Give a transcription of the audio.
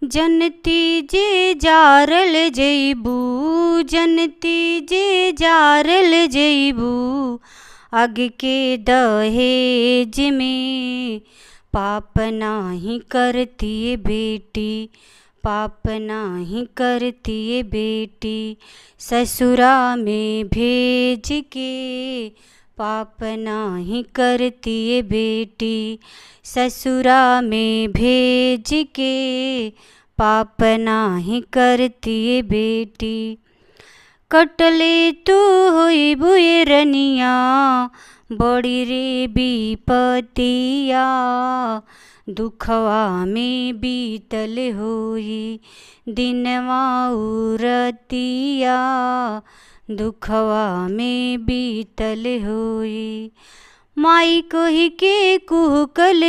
जनती जे जारल जइबू, जनती जे जारल जइबू, आगे के दहेज में पाप नाही करती बेटी, पाप नाही करती बेटी, ससुरा में भेज के पाप नाही करती बेटी, ससुरा में भेज के पाप नाही करती बेटी। कटले तू होई बुए रनिया, बड़ी रे विपतिया, दुखवा में बीतल होई दिनवा उरतिया, दुखवा में बीतल होई। माई कही के कुहकल